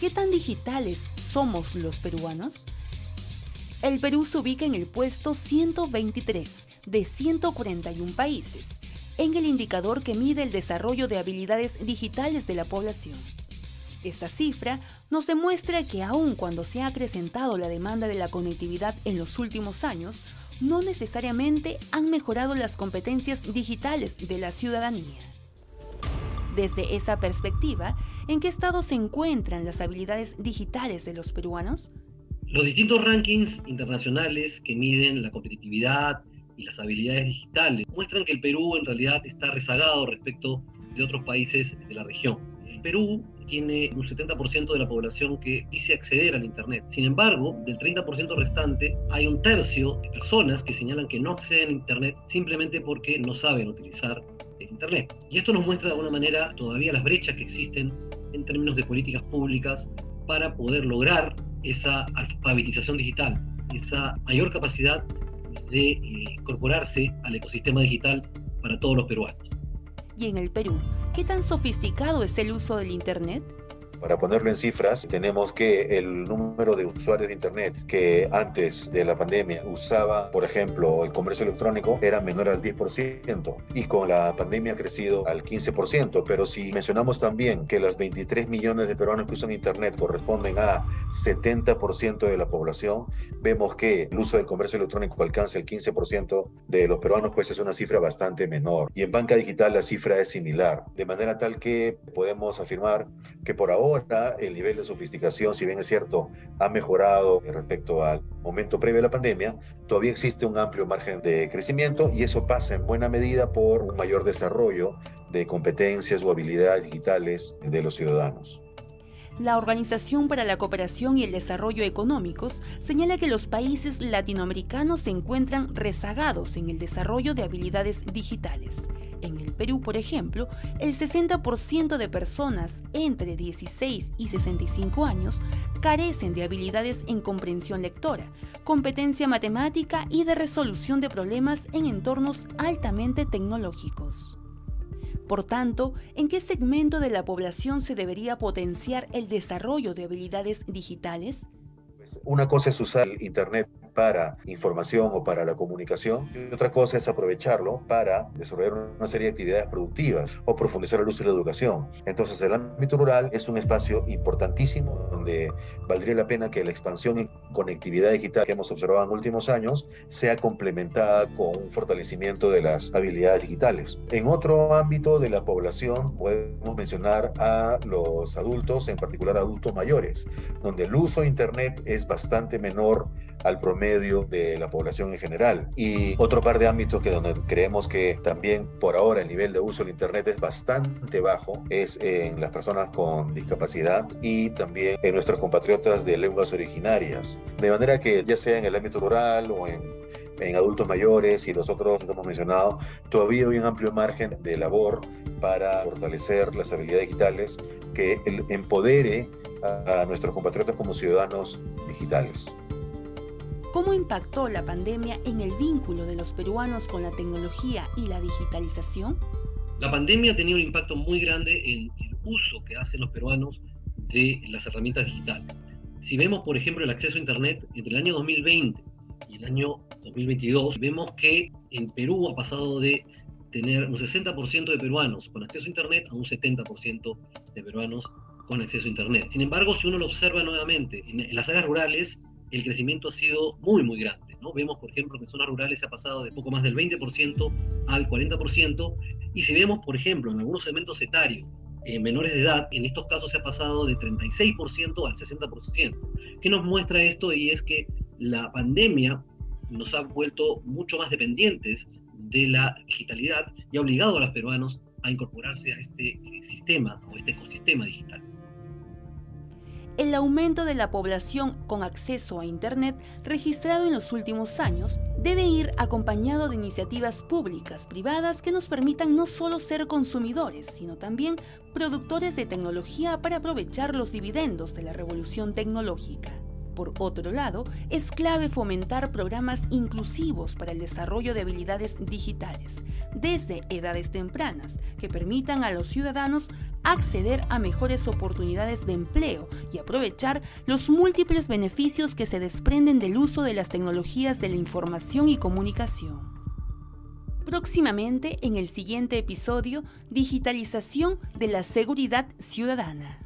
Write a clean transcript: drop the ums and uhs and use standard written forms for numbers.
¿Qué tan digitales somos los peruanos? El Perú se ubica en el puesto 123 de 141 países, en el indicador que mide el desarrollo de habilidades digitales de la población. Esta cifra nos demuestra que aun cuando se ha acrecentado la demanda de la conectividad en los últimos años, no necesariamente han mejorado las competencias digitales de la ciudadanía. Desde esa perspectiva, ¿en qué estado se encuentran las habilidades digitales de los peruanos? Los distintos rankings internacionales que miden la competitividad y las habilidades digitales muestran que el Perú en realidad está rezagado respecto de otros países de la región. El Perú tiene un 70% de la población que dice acceder al Internet. Sin embargo, del 30% restante, hay un tercio de personas que señalan que no acceden a Internet simplemente porque no saben utilizar el Internet. Y esto nos muestra de alguna manera todavía las brechas que existen en términos de políticas públicas para poder lograr esa alfabetización digital, esa mayor capacidad de incorporarse al ecosistema digital para todos los peruanos. Y en el Perú, ¿qué tan sofisticado es el uso del Internet? Para ponerlo en cifras, tenemos que el número de usuarios de Internet que antes de la pandemia usaba, por ejemplo, el comercio electrónico era menor al 10% y con la pandemia ha crecido al 15%. Pero si mencionamos también que los 23 millones de peruanos que usan Internet corresponden a 70% de la población, vemos que el uso del comercio electrónico alcanza el 15% de los peruanos, pues es una cifra bastante menor. Y en banca digital la cifra es similar, de manera tal que podemos afirmar que por ahora el nivel de sofisticación, si bien es cierto, ha mejorado respecto al momento previo a la pandemia, todavía existe un amplio margen de crecimiento y eso pasa en buena medida por un mayor desarrollo de competencias o habilidades digitales de los ciudadanos. La Organización para la Cooperación y el Desarrollo Económicos señala que los países latinoamericanos se encuentran rezagados en el desarrollo de habilidades digitales. En el Perú, por ejemplo, el 60% de personas entre 16 y 65 años carecen de habilidades en comprensión lectora, competencia matemática y de resolución de problemas en entornos altamente tecnológicos. Por tanto, ¿en qué segmento de la población se debería potenciar el desarrollo de habilidades digitales? Una cosa es usar Internet para información o para la comunicación y otra cosa es aprovecharlo para desarrollar una serie de actividades productivas o profundizar el uso de la educación. Entonces el ámbito rural es un espacio importantísimo donde valdría la pena que la expansión en conectividad digital que hemos observado en últimos años sea complementada con un fortalecimiento de las habilidades digitales. En otro ámbito de la población podemos mencionar a los adultos, en particular adultos mayores, donde el uso de Internet es bastante menor al promedio de la población en general. Y otro par de ámbitos que donde creemos que también por ahora el nivel de uso del Internet es bastante bajo es en las personas con discapacidad y también en nuestros compatriotas de lenguas originarias. De manera que ya sea en el ámbito rural o en adultos mayores y los otros que hemos mencionado, todavía hay un amplio margen de labor para fortalecer las habilidades digitales que empodere a nuestros compatriotas como ciudadanos digitales. ¿Cómo impactó la pandemia en el vínculo de los peruanos con la tecnología y la digitalización? La pandemia ha tenido un impacto muy grande en el uso que hacen los peruanos de las herramientas digitales. Si vemos, por ejemplo, el acceso a Internet entre el año 2020 y el año 2022, vemos que en Perú ha pasado de tener un 60% de peruanos con acceso a Internet a un 70% de peruanos con acceso a Internet. Sin embargo, si uno lo observa nuevamente, en las áreas rurales el crecimiento ha sido muy grande, ¿no? Vemos, por ejemplo, que en zonas rurales se ha pasado de poco más del 20% al 40%, y si vemos, por ejemplo, en algunos segmentos etarios, menores de edad, en estos casos se ha pasado de 36% al 60%. ¿Qué nos muestra esto? Y es que la pandemia nos ha vuelto mucho más dependientes de la digitalidad y ha obligado a los peruanos a incorporarse a este sistema o este ecosistema digital. El aumento de la población con acceso a Internet registrado en los últimos años debe ir acompañado de iniciativas públicas, privadas que nos permitan no solo ser consumidores, sino también productores de tecnología para aprovechar los dividendos de la revolución tecnológica. Por otro lado, es clave fomentar programas inclusivos para el desarrollo de habilidades digitales, desde edades tempranas, que permitan a los ciudadanos acceder a mejores oportunidades de empleo y aprovechar los múltiples beneficios que se desprenden del uso de las tecnologías de la información y comunicación. Próximamente, en el siguiente episodio, digitalización de la seguridad ciudadana.